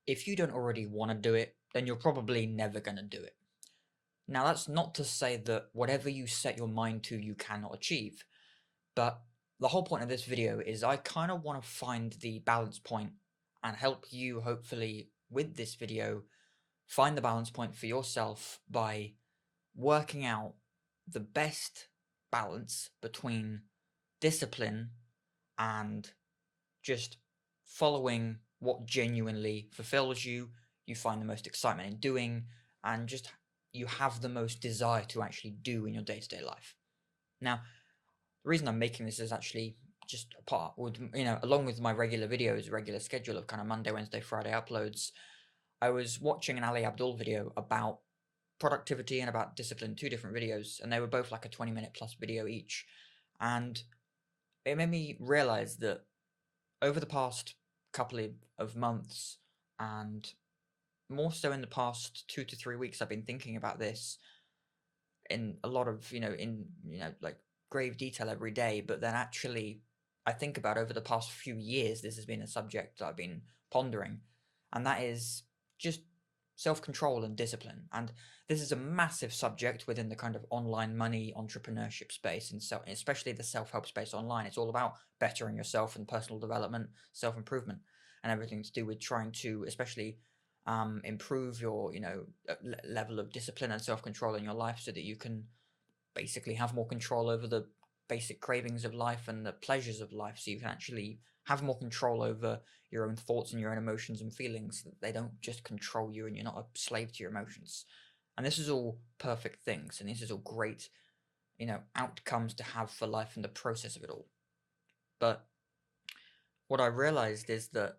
if you don't already want to do it, then you're probably never going to do it. Now, that's not to say that whatever you set your mind to, you cannot achieve. But the whole point of this video is I kind of want to find the balance point and help you, hopefully, with this video, find the balance point for yourself by working out the best balance between discipline and just following what genuinely fulfills you, you find the most excitement in doing, and just you have the most desire to actually do in your day-to-day life. Now, the reason I'm making this is actually just a part with, along with my regular videos, regular schedule of kind of Monday, Wednesday, Friday uploads. I was watching an Ali Abdul video about productivity and about discipline, two different videos, and they were both like a 20-minute plus video each. And it made me realize that over the past couple of months, and more so in the past 2 to 3 weeks, I've been thinking about this in a lot of, like grave detail every day. But then actually, I think about over the past few years, this has been a subject that I've been pondering, and that is just self-control and discipline. And this is a massive subject within the kind of online money entrepreneurship space, and so especially the self-help space online. It's all about bettering yourself and personal development, self-improvement, and everything to do with trying to especially improve your level of discipline and self-control in your life, so that you can basically have more control over the basic cravings of life and the pleasures of life, so you can actually have more control over your own thoughts and your own emotions and feelings, that they don't just control you and you're not a slave to your emotions. And this is all perfect things, and this is all great, outcomes to have for life and the process of it all. But what I realized is that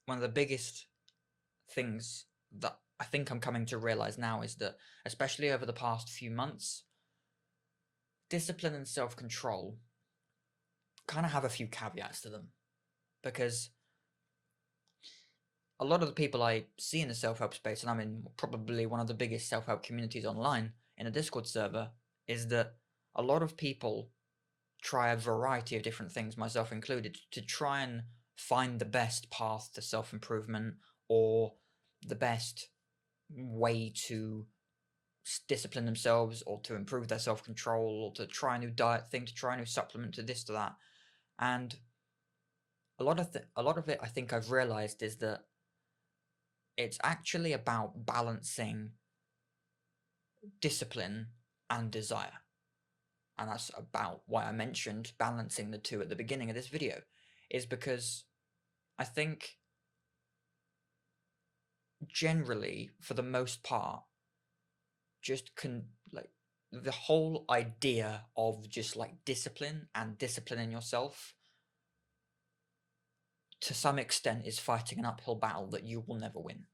one of the biggest things that I think I'm coming to realize now is that, especially over the past few months, discipline and self-control kind of have a few caveats to them, because a lot of the people I see in the self-help space, and I'm in probably one of the biggest self-help communities online in a Discord server, is that a lot of people try a variety of different things, myself included, to try and find the best path to self-improvement, or the best way to discipline themselves, or to improve their self-control, or to try a new diet thing, to try a new supplement, to this, to that. And a lot of it, I think I've realized, is that it's actually about balancing discipline and desire. And that's about why I mentioned balancing the two at the beginning of this video, is because I think generally, for the most part, the whole idea of just like discipline and disciplining yourself, to some extent, is fighting an uphill battle that you will never win.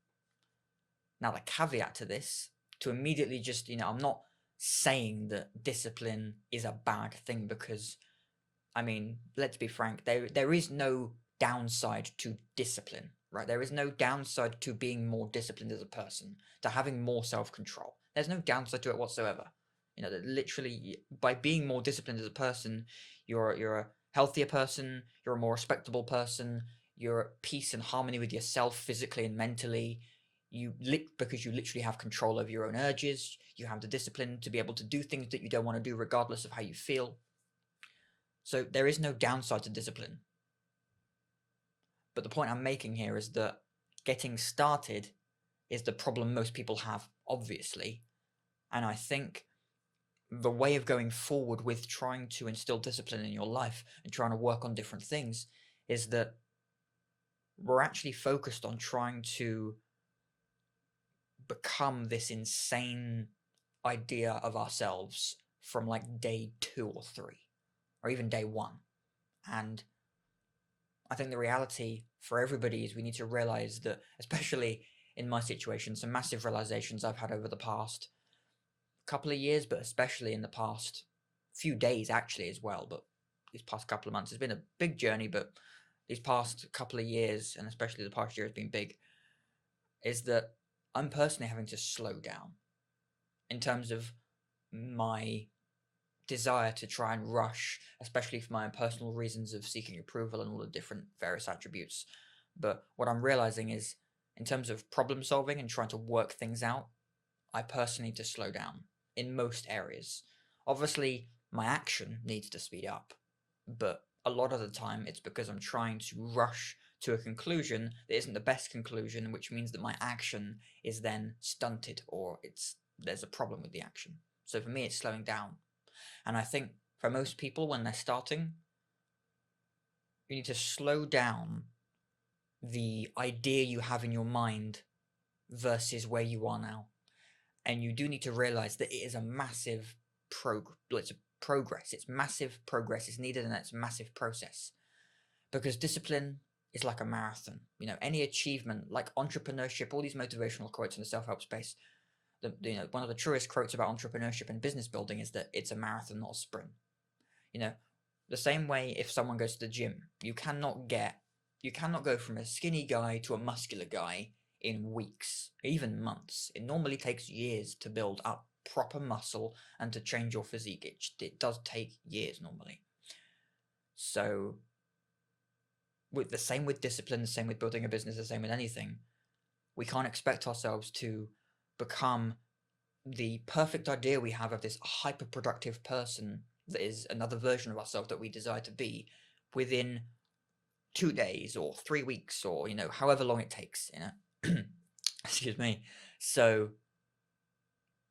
Now, the caveat to this, to immediately just, I'm not saying that discipline is a bad thing, because, I mean, let's be frank, there is no downside to discipline, right? There is no downside to being more disciplined as a person, to having more self-control. There's no downside to it whatsoever. That literally, by being more disciplined as a person, you're a healthier person, you're a more respectable person, you're at peace and harmony with yourself physically and mentally. Because you literally have control over your own urges, you have the discipline to be able to do things that you don't want to do regardless of how you feel. So there is no downside to discipline. But the point I'm making here is that getting started is the problem most people have, obviously. And I think the way of going forward with trying to instill discipline in your life and trying to work on different things is that we're actually focused on trying to become this insane idea of ourselves from like day 2 or 3, or even day 1. And I think the reality for everybody is we need to realize that, especially in my situation, some massive realizations I've had over the past couple of years, but especially in the past few days actually as well, but these past couple of months, it's been a big journey, but these past couple of years, and especially the past year, has been big, is that I'm personally having to slow down in terms of my desire to try and rush, especially for my own personal reasons of seeking approval and all the different various attributes. But what I'm realizing is in terms of problem solving and trying to work things out, I personally need to slow down in most areas. Obviously, my action needs to speed up, but a lot of the time it's because I'm trying to rush to a conclusion that isn't the best conclusion, which means that my action is then stunted, or there's a problem with the action. So for me, it's slowing down. And I think for most people, when they're starting, you need to slow down the idea you have in your mind versus where you are now. And you do need to realize that it is a massive progress. It's massive progress is needed, and it's a massive process. Because discipline is like a marathon. Any achievement, like entrepreneurship, all these motivational quotes in the self-help space, one of the truest quotes about entrepreneurship and business building is that it's a marathon, not a sprint. The same way if someone goes to the gym, you cannot go from a skinny guy to a muscular guy in weeks, even months. It normally takes years to build up proper muscle and to change your physique. It does take years normally. So the same with discipline, the same with building a business, the same with anything. We can't expect ourselves to become the perfect idea we have of this hyper-productive person that is another version of ourselves that we desire to be within 2 days or 3 weeks, or however long it takes. Excuse me. So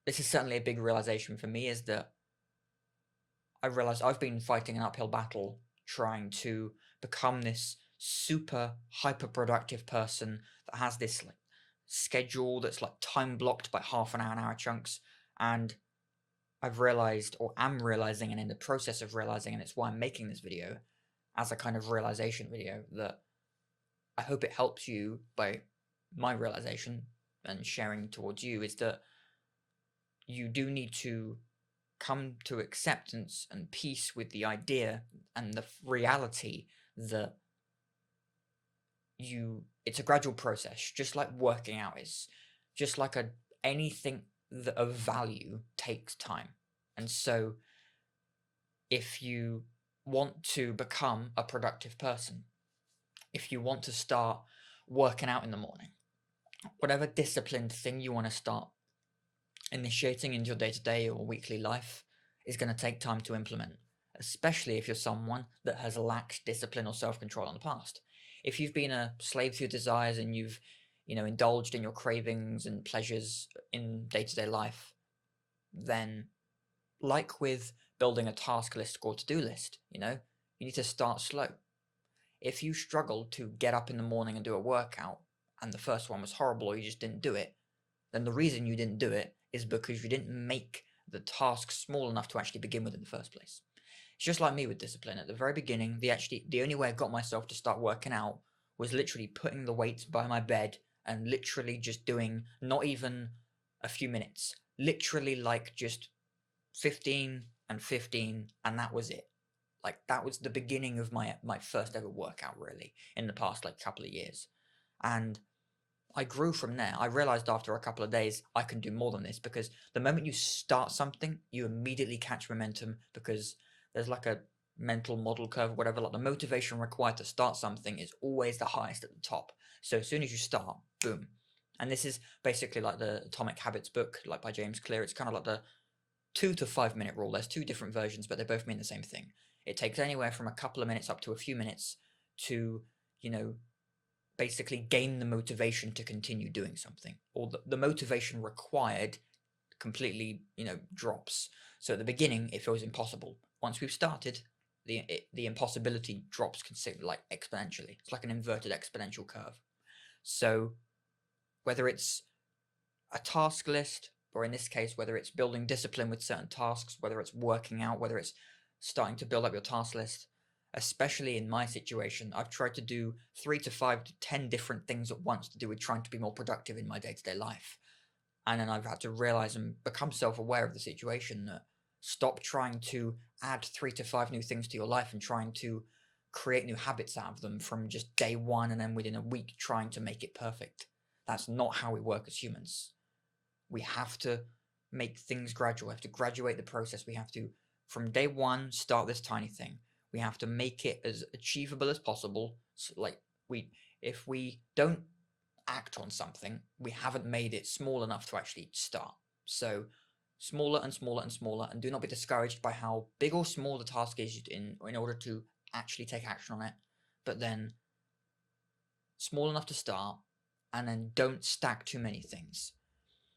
this is certainly a big realization for me, is that I realized I've been fighting an uphill battle trying to become this super hyper productive person that has this schedule that's time blocked by half an hour chunks. And I've realized, or am realizing, and in the process of realizing, and it's why I'm making this video as a kind of realization video, that I hope it helps you by my realization and sharing towards you, is that you do need to come to acceptance and peace with the idea and the reality that it's a gradual process, just like working out is, just like anything that of value takes time. And so if you want to become a productive person, if you want to start working out in the morning, whatever disciplined thing you want to start initiating into your day-to-day or weekly life, is going to take time to implement, especially if you're someone that has lacked discipline or self-control in the past. If you've been a slave to your desires and you've indulged in your cravings and pleasures in day-to-day life, then like with building a task list or to-do list, you need to start slow. If you struggle to get up in the morning and do a workout, and the first one was horrible, or you just didn't do it, then the reason you didn't do it is because you didn't make the task small enough to actually begin with in the first place. It's just like me with discipline. At the very beginning, the only way I got myself to start working out was literally putting the weights by my bed and literally just doing not even a few minutes, literally just 15 and 15, and that was it. That was the beginning of my first ever workout, really, in the past couple of years. And I grew from there. I realized after a couple of days I can do more than this, because the moment you start something, you immediately catch momentum, because there's a mental model curve, whatever, the motivation required to start something is always the highest at the top. So as soon as you start, boom. And this is basically the Atomic Habits book, by James Clear. It's kind of the 2 to 5 minute rule. There's 2 different versions, but they both mean the same thing. It takes anywhere from a couple of minutes up to a few minutes to, basically gain the motivation to continue doing something, or the motivation required completely, drops. So at the beginning, it feels impossible. Once we've started, the impossibility drops exponentially. It's like an inverted exponential curve. So whether it's a task list, or in this case, whether it's building discipline with certain tasks, whether it's working out, whether it's starting to build up your task list, especially in my situation, I've tried to do 3 to 5 to 10 different things at once to do with trying to be more productive in my day-to-day life. And then I've had to realize and become self-aware of the situation, that stop trying to add 3 to 5 new things to your life and trying to create new habits out of them from just day one and then within a week trying to make it perfect. That's not how we work as humans. We have to make things gradual. We have to graduate the process. We have to, from day one, start this tiny thing. We have to make it as achievable as possible. So if we don't act on something, we haven't made it small enough to actually start. So smaller and smaller and smaller, and do not be discouraged by how big or small the task is in order to actually take action on it. But then small enough to start, and then don't stack too many things.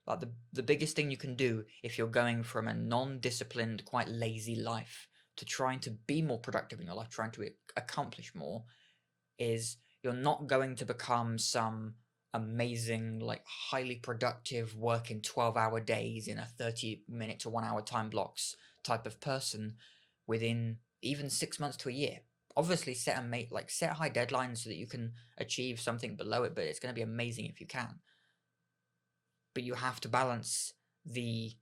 Like the biggest thing you can do if you're going from a non-disciplined, quite lazy life to trying to be more productive in your life, trying to accomplish more, is you're not going to become some amazing, like highly productive, working 12-hour days in a 30-minute to 1 hour time blocks type of person within even 6 months to a year. Obviously set high deadlines so that you can achieve something below it, but it's going to be amazing if you can. But you have to balance the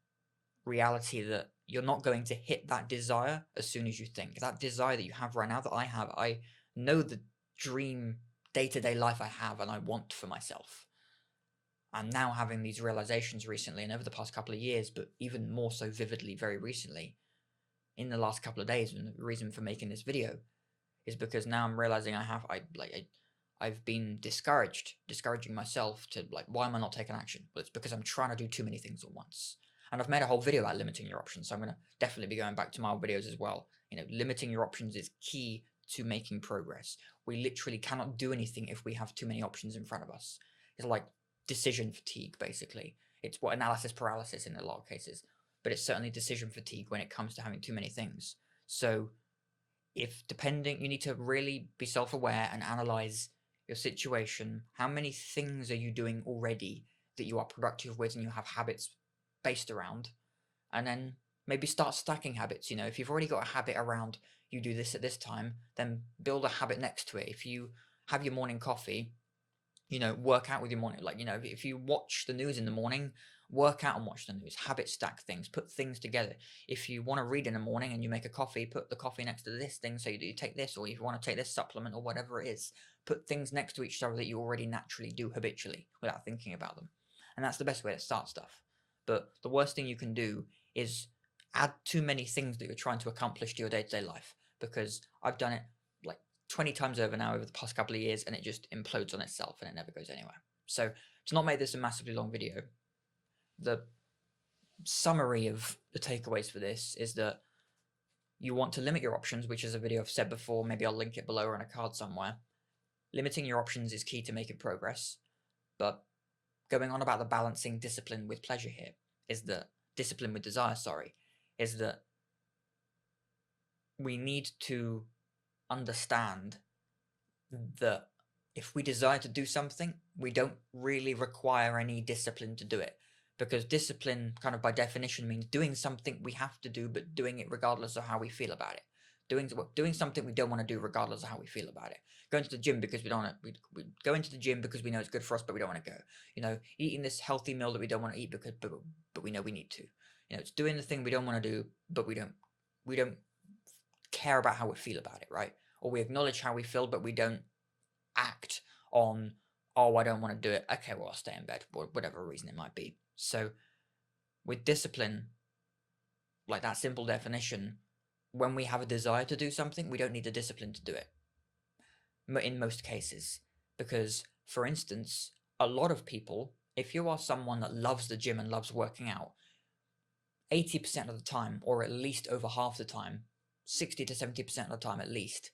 reality that you're not going to hit that desire as soon as you think. That desire that you have right now, that I have, I know the dream day-to-day life I have and I want for myself. I'm now having these realizations recently and over the past couple of years, but even more so vividly very recently in the last couple of days. And the reason for making this video is because now I'm realizing I've been discouraging myself to why am I not taking action? Well, it's because I'm trying to do too many things at once. And I've made a whole video about limiting your options, so I'm going to definitely be going back to my old videos as well. Limiting your options is key to making progress. We literally cannot do anything if we have too many options in front of us. It's like decision fatigue, basically. It's what analysis paralysis in a lot of cases, but it's certainly decision fatigue when it comes to having too many things. So you need to really be self-aware and analyze your situation. How many things are you doing already that you are productive with and you have habits based around? And then maybe start stacking habits. If you've already got a habit around you do this at this time, then build a habit next to it. If you have your morning coffee, work out with your morning. If you watch the news in the morning, work out and watch the news. Habit stack things, put things together. If you want to read in the morning and you make a coffee, put the coffee next to this thing so you take this, or if you want to take this supplement or whatever it is, put things next to each other that you already naturally do habitually without thinking about them. And that's the best way to start stuff. But the worst thing you can do is add too many things that you're trying to accomplish to your day-to-day life, because I've done it 20 times over now over the past couple of years, and it just implodes on itself and it never goes anywhere. So to not make this a massively long video, the summary of the takeaways for this is that you want to limit your options, which is a video I've said before. Maybe I'll link it below or on a card somewhere. Limiting your options is key to making progress. But going on about the balancing discipline with pleasure here is that discipline with desire, is that we need to understand that if we desire to do something, we don't really require any discipline to do it, because discipline kind of by definition means doing something we have to do, but doing it regardless of how we feel about it. Doing something we don't want to do regardless of how we feel about it. Going to the gym because we don't want to, we go into the gym because we know it's good for us, but we don't want to go. Eating this healthy meal that we don't want to eat but we know we need to. It's doing the thing we don't want to do, but we don't care about how we feel about it, right? Or we acknowledge how we feel, but we don't act on, oh, I don't want to do it. Okay, well, I'll stay in bed, or whatever reason it might be. So with discipline, like that simple definition, when we have a desire to do something, we don't need the discipline to do it in most cases. Because, for instance, a lot of people, if you are someone that loves the gym and loves working out, 80% of the time, or at least over half the time, 60 to 70% of the time at least,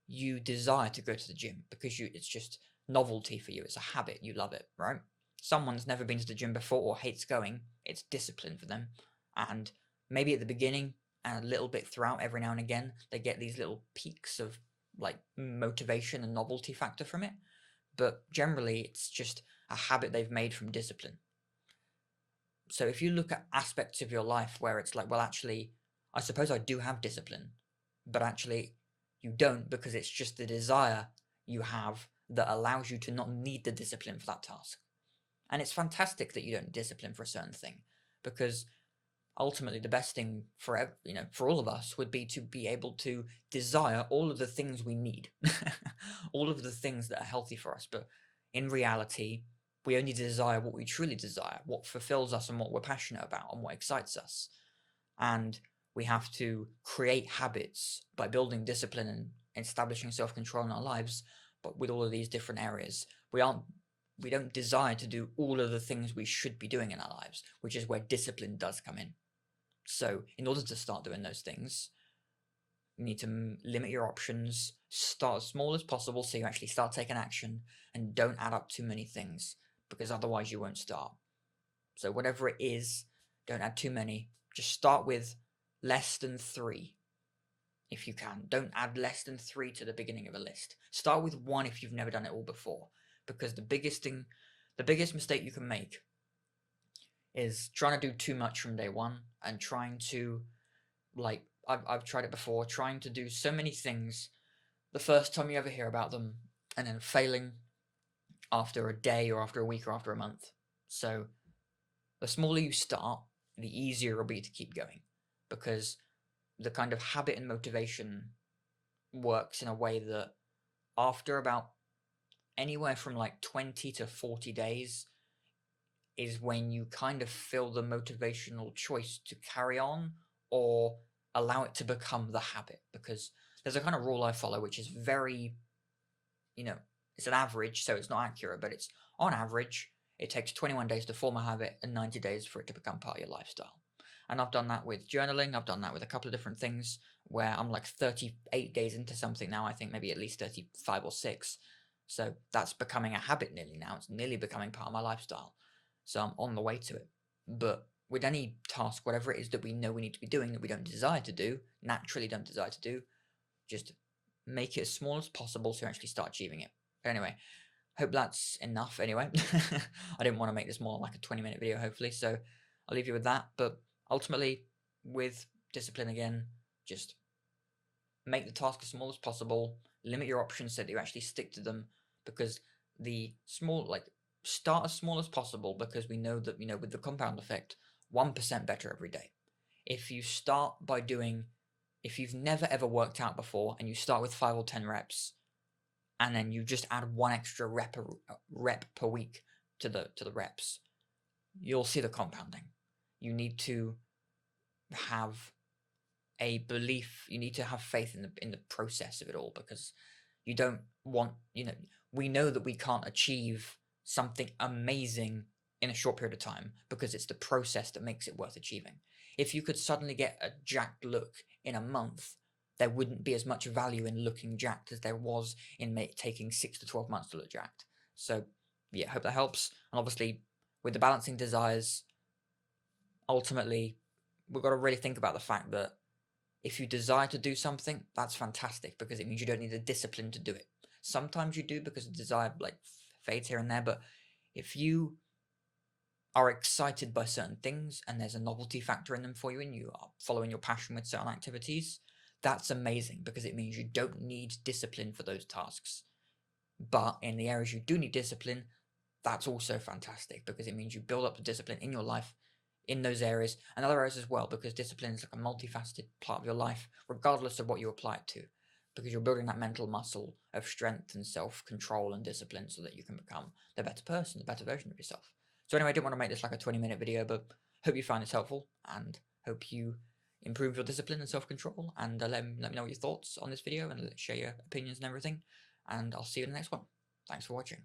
you desire to go to the gym because it's just novelty for you. It's a habit. You love it, right? Someone's never been to the gym before or hates going. It's discipline for them. And maybe at the beginning and a little bit throughout, every now and again, they get these little peaks of motivation and novelty factor from it. But generally, it's just a habit they've made from discipline. So if you look at aspects of your life where it's well, actually, I suppose I do have discipline, but actually you don't, because it's just the desire you have that allows you to not need the discipline for that task. And it's fantastic that you don't discipline for a certain thing, because ultimately the best thing for all of us would be to be able to desire all of the things we need, all of the things that are healthy for us. But in reality, we only desire what we truly desire, what fulfills us and what we're passionate about and what excites us. And we have to create habits by building discipline and establishing self-control in our lives, but with all of these different areas. We aren't we don't desire to do all of the things we should be doing in our lives, which is where discipline does come in. So in order to start doing those things, you need to limit your options, start as small as possible so you actually start taking action, and don't add up too many things, because otherwise you won't start. So whatever it is, don't add too many. Just start with less than 3 if you can. Don't add less than 3 to the beginning of a list. Start with 1 if you've never done it all before, because the biggest mistake you can make is trying to do too much from day one and trying to, like, I've tried it before, trying to do so many things the first time you ever hear about them, and then failing after a day or after a week or after a month. So the smaller you start, the easier it'll be to keep going, because the kind of habit and motivation works in a way that after about anywhere from like 20 to 40 days is when you kind of feel the motivational choice to carry on or allow it to become the habit. Because there's a kind of rule I follow which is very, it's an average, so it's not accurate, but it's on average it takes 21 days to form a habit and 90 days for it to become part of your lifestyle. And I've done that with journaling, I've done that with a couple of different things where I'm like 38 days into something now, I think maybe at least 35 or 6. So that's becoming a habit nearly now. It's nearly becoming part of my lifestyle. So I'm on the way to it. But with any task, whatever it is that we know we need to be doing that we don't desire to do, naturally don't desire to do, just make it as small as possible so you actually start achieving it. But anyway, hope that's enough anyway. I didn't want to make this more like a 20-minute video, hopefully, so I'll leave you with that. But ultimately, with discipline again, just make the task as small as possible, limit your options so that you actually stick to them, because the start as small as possible, because we know that, with the compound effect, 1% better every day. If you start by if you've never ever worked out before and you start with 5 or 10 reps, and then you just add 1 extra rep per week to the reps, you'll see the compounding. You need to have a belief, you need to have faith in the process of it all, because you don't want, we know that we can't achieve something amazing in a short period of time, because it's the process that makes it worth achieving. If you could suddenly get a jacked look in a month, there wouldn't be as much value in looking jacked as there was in taking 6 to 12 months to look jacked. So yeah, hope that helps. And obviously, with the balancing desires, ultimately, we've got to really think about the fact that if you desire to do something, that's fantastic, because it means you don't need the discipline to do it. Sometimes you do, because the desire fades here and there, but if you are excited by certain things and there's a novelty factor in them for you and you are following your passion with certain activities, that's amazing, because it means you don't need discipline for those tasks. But in the areas you do need discipline, that's also fantastic, because it means you build up the discipline in your life in those areas and other areas as well, because discipline is like a multifaceted part of your life, regardless of what you apply it to, because you're building that mental muscle of strength and self-control and discipline so that you can become the better person, the better version of yourself. So anyway, I didn't want to make this like a 20-minute video, but hope you find this helpful, and hope you improve your discipline and self-control, and let me know your thoughts on this video, and share your opinions and everything, and I'll see you in the next one. Thanks for watching.